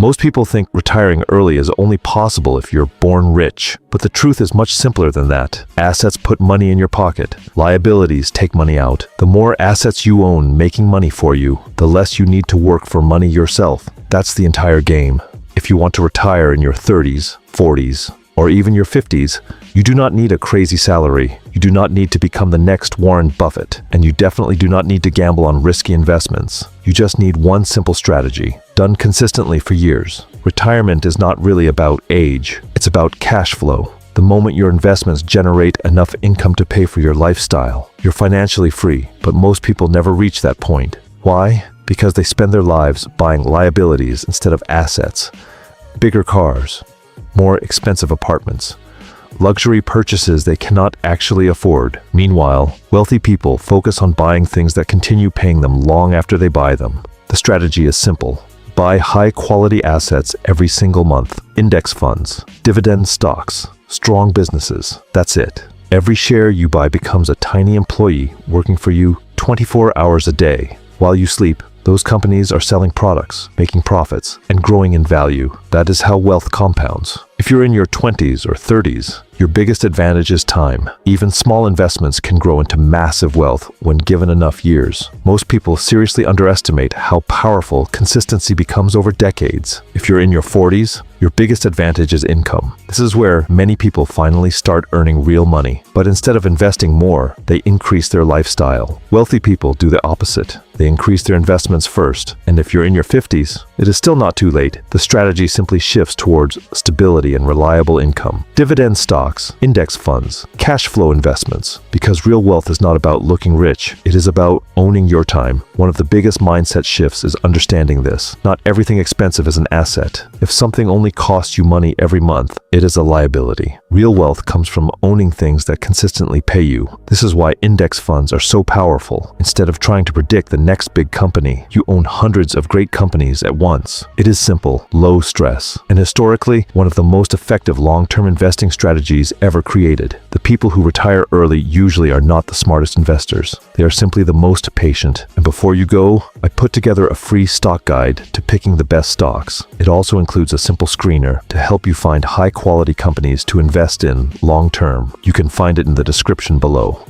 Most people think retiring early is only possible if you're born rich, but the truth is much simpler than that. Assets put money in your pocket. Liabilities take money out. The more assets you own making money for you, the less you need to work for money yourself. That's the entire game. If you want to retire in your 30s, 40s, or even your 50s, you do not need a crazy salary. You do not need to become the next Warren Buffett, and you definitely do not need to gamble on risky investments. You just need one simple strategy, done consistently for years. Retirement is not really about age, it's about cash flow. The moment your investments generate enough income to pay for your lifestyle, you're financially free, but most people never reach that point. Why? Because they spend their lives buying liabilities instead of assets. Bigger cars, more expensive apartments, luxury purchases they cannot actually afford. Meanwhile, wealthy people focus on buying things that continue paying them long after they buy them. The strategy is simple. Buy high-quality assets every single month. Index funds, dividend stocks, strong businesses. That's it. Every share you buy becomes a tiny employee working for you 24 hours a day. While you sleep, those companies are selling products, making profits, and growing in value. That is how wealth compounds. If you're in your 20s or 30s, your biggest advantage is time. Even small investments can grow into massive wealth when given enough years. Most people seriously underestimate how powerful consistency becomes over decades. If you're in your 40s, your biggest advantage is income. This is where many people finally start earning real money. But instead of investing more, they increase their lifestyle. Wealthy people do the opposite. They increase their investments first. And if you're in your 50s, it is still not too late. The strategy simply shifts towards stability and reliable income. Dividend stocks, index funds, cash flow investments. Because real wealth is not about looking rich, it is about owning your time. One of the biggest mindset shifts is understanding this. Not everything expensive is an asset. If something only costs you money every month, it is a liability. Real wealth comes from owning things that consistently pay you. This is why index funds are so powerful. Instead of trying to predict the next big company, you own hundreds of great companies at once. It is simple, low stress, and historically, one of the most effective long-term investing strategies ever created. The people who retire early usually are not the smartest investors. They are simply the most patient. And before you go, I put together a free stock guide to picking the best stocks. It also includes a simple screener to help you find high-quality companies to invest in long-term. You can find it in the description below.